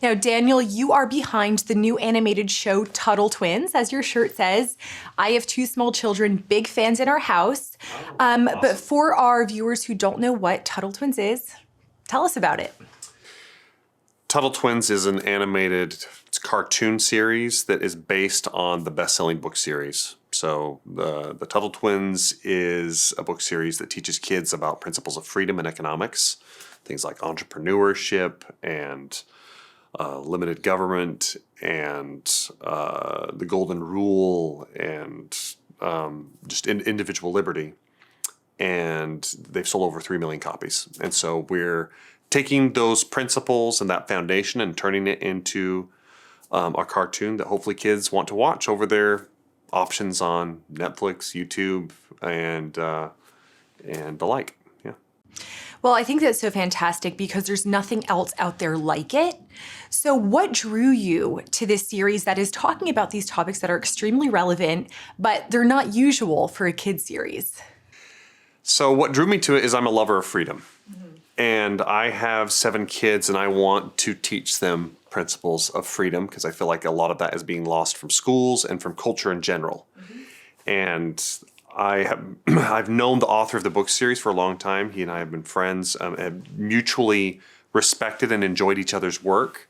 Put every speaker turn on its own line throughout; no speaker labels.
Now, Daniel, you are behind the new animated show Tuttle Twins, as your shirt says. I have 2 small children, big fans in our house.
Awesome.
But for our viewers who don't know what Tuttle Twins is, tell us about it.
Tuttle Twins is an animated cartoon series that is based on the best-selling book series. So the Tuttle Twins is a book series that teaches kids about principles of freedom and economics, things like entrepreneurship and limited government and the golden rule and just individual liberty. And they've sold over 3 million copies. And so we're taking those principles and that foundation and turning it into a cartoon that hopefully kids want to watch over their options on Netflix, YouTube, and the like. Yeah.
Well, I think that's so fantastic because there's nothing else out there like it. So what drew you to this series that is talking about these topics that are extremely relevant, but they're not usual for a kid's series?
So what drew me to it is I'm a lover of freedom. And I have 7 kids and I want to teach them principles of freedom because I feel like a lot of that is being lost from schools and from culture in general. And I've known the author of the book series for a long time. He and I have been friends, have mutually respected and enjoyed each other's work.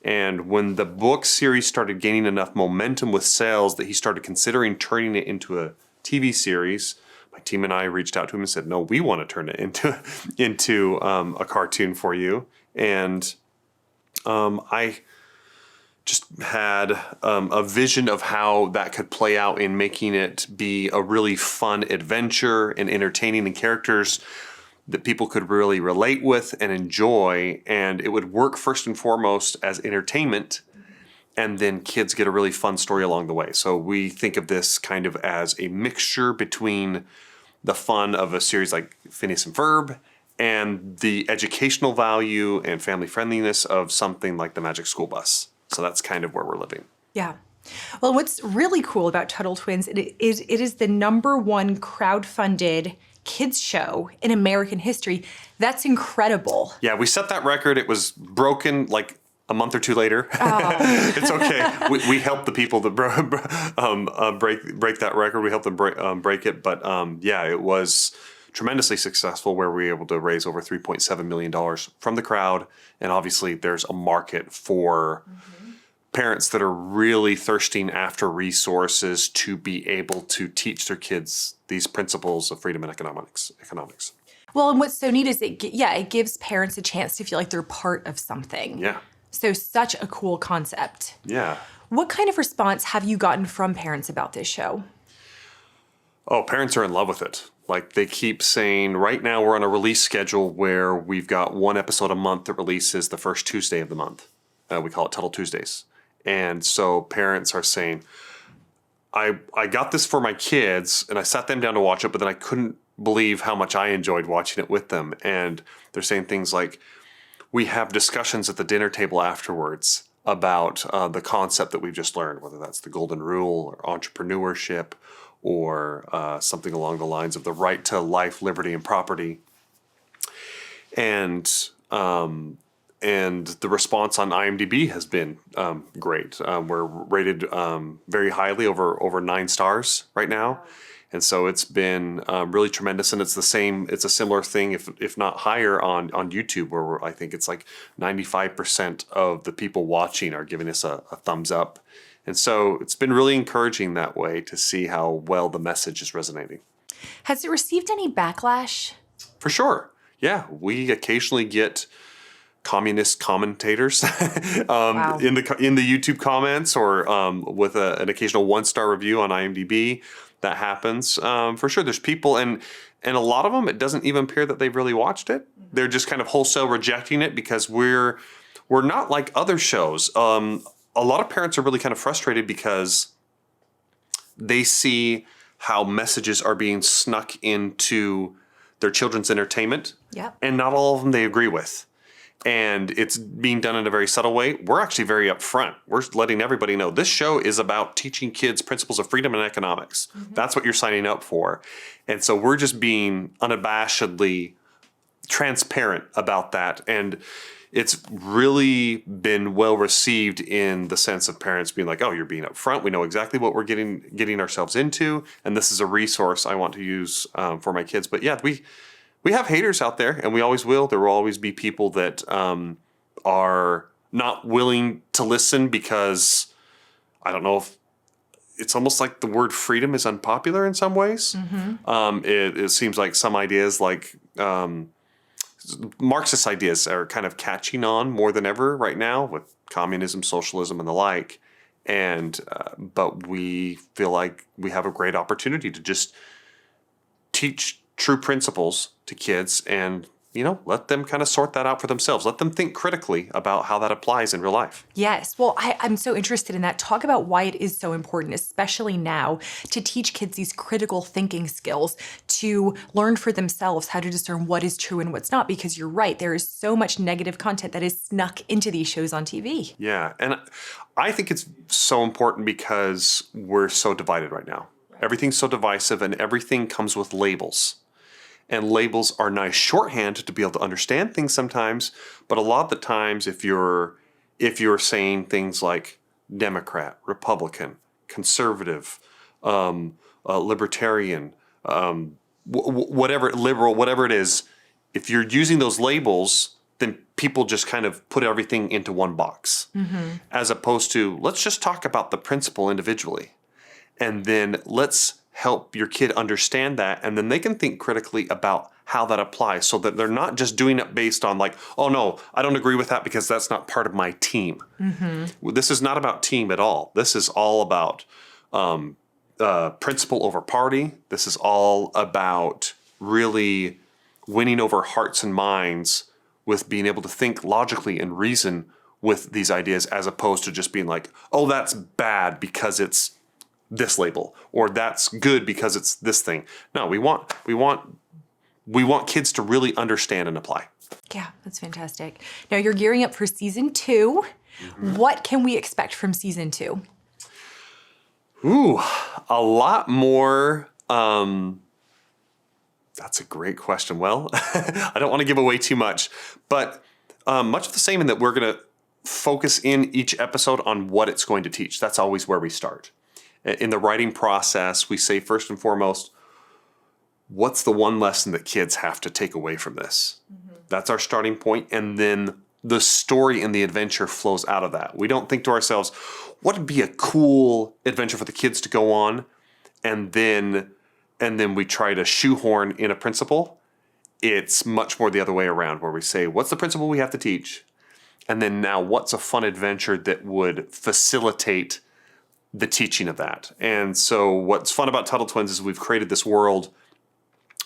And when the book series started gaining enough momentum with sales that he started considering turning it into a TV series, my team and I reached out to him and said, no, we want to turn it into a cartoon for you. And I just had a vision of how that could play out in making it be a really fun adventure and entertaining and characters that people could really relate with and enjoy. And it would work first and foremost as entertainment. And then kids get a really fun story along the way. So we think of this kind of as a mixture between the fun of a series like Phineas and Ferb and the educational value and family friendliness of something like the Magic School Bus. So that's kind of where we're living.
Yeah. Well, what's really cool about Tuttle Twins, it is the #1 crowdfunded kids show in American history. That's incredible.
Yeah, we set that record. It was broken like a month or 2 later.
Oh.
It's okay. We helped the people that break that record. We helped them break it. But yeah, it was tremendously successful where we were able to raise over $3.7 million from the crowd. And obviously there's a market for parents that are really thirsting after resources to be able to teach their kids these principles of freedom and economics.
Well, and what's so neat is it gives parents a chance to feel like they're part of something.
Yeah.
So such a cool concept.
Yeah.
What kind of response have you gotten from parents about this show?
Oh, parents are in love with it. Like they keep saying, right now we're on a release schedule where we've got 1 episode a month that releases the first Tuesday of the month. We call it Tuttle Tuesdays. And so parents are saying, I got this for my kids and I sat them down to watch it, but then I couldn't believe how much I enjoyed watching it with them. And they're saying things like, we have discussions at the dinner table afterwards about the concept that we've just learned, whether that's the golden rule or entrepreneurship or something along the lines of the right to life, liberty, and property. And the response on IMDb has been great. We're rated very highly, over 9 stars right now. And so it's been really tremendous, and it's a similar thing, if not higher, on YouTube, where I think it's like 95% of the people watching are giving us a thumbs up. And so it's been really encouraging that way to see how well the message is resonating.
Has it received any backlash?
For sure. Yeah, we occasionally get communist commentators
Wow.
in the YouTube comments, or with an occasional 1-star review on IMDb. That happens for sure. There's people, and a lot of them, it doesn't even appear that they've really watched it. They're just kind of wholesale rejecting it because we're not like other shows. A lot of parents are really kind of frustrated because they see how messages are being snuck into their children's entertainment, and not all of them they agree with. And it's being done in a very subtle way. We're actually very upfront. We're letting everybody know this show is about teaching kids principles of freedom and economics. That's what you're signing up for. And so we're just being unabashedly transparent about that. And it's really been well received in the sense of parents being like, oh, you're being upfront. We know exactly what we're getting ourselves into. And this is a resource I want to use for my kids. But yeah, we have haters out there, and we always will. There will always be people that are not willing to listen because I don't know if it's almost like the word freedom is unpopular in some ways. It seems like some ideas like Marxist ideas are kind of catching on more than ever right now with communism, socialism, and the like. And but we feel like we have a great opportunity to just teach true principles to kids and, let them kind of sort that out for themselves. Let them think critically about how that applies in real life.
Yes. Well, I'm so interested in that. Talk about why it is so important, especially now, to teach kids these critical thinking skills, to learn for themselves how to discern what is true and what's not, because you're right. There is so much negative content that is snuck into these shows on TV.
Yeah. And I think it's so important because we're so divided right now. Everything's so divisive and everything comes with labels. And labels are nice shorthand to be able to understand things sometimes, but a lot of the times if you're saying things like Democrat, Republican, conservative, libertarian, whatever, liberal, whatever it is, if you're using those labels, then people just kind of put everything into one box, as opposed to let's just talk about the principle individually, and then let's help your kid understand that, and then they can think critically about how that applies so that they're not just doing it based on like, oh no, I don't agree with that because that's not part of my team. This is not about team at all. This is all about principle over party. This is all about really winning over hearts and minds with being able to think logically and reason with these ideas, as opposed to just being like, oh, that's bad because it's this label, or that's good because it's this thing. No, we want kids to really understand and apply.
Yeah, that's fantastic. Now you're gearing up for season 2. What can we expect from season 2?
Ooh, a lot more. That's a great question. Well, I don't want to give away too much, but much of the same in that we're going to focus in each episode on what it's going to teach. That's always where we start. In the writing process, we say first and foremost, what's the one lesson that kids have to take away from this? That's our starting point. And then the story and the adventure flows out of that. We don't think to ourselves, what would be a cool adventure for the kids to go on? And then we try to shoehorn in a principle. It's much more the other way around, where we say, what's the principle we have to teach? And then now what's a fun adventure that would facilitate the teaching of that? And so what's fun about Tuttle Twins is we've created this world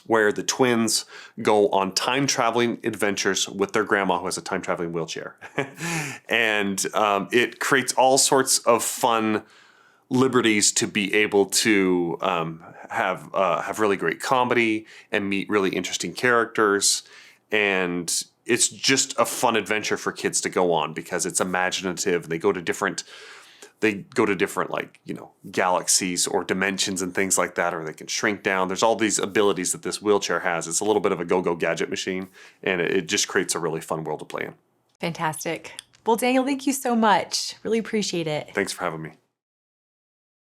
where the twins go on time-traveling adventures with their grandma who has a time-traveling wheelchair. And it creates all sorts of fun liberties to be able to have really great comedy and meet really interesting characters. And it's just a fun adventure for kids to go on because it's imaginative. They go to different like, galaxies or dimensions and things like that, or they can shrink down. There's all these abilities that this wheelchair has. It's a little bit of a go-go gadget machine, and it just creates a really fun world to play in.
Fantastic. Well, Daniel, thank you so much. Really appreciate it.
Thanks for having me.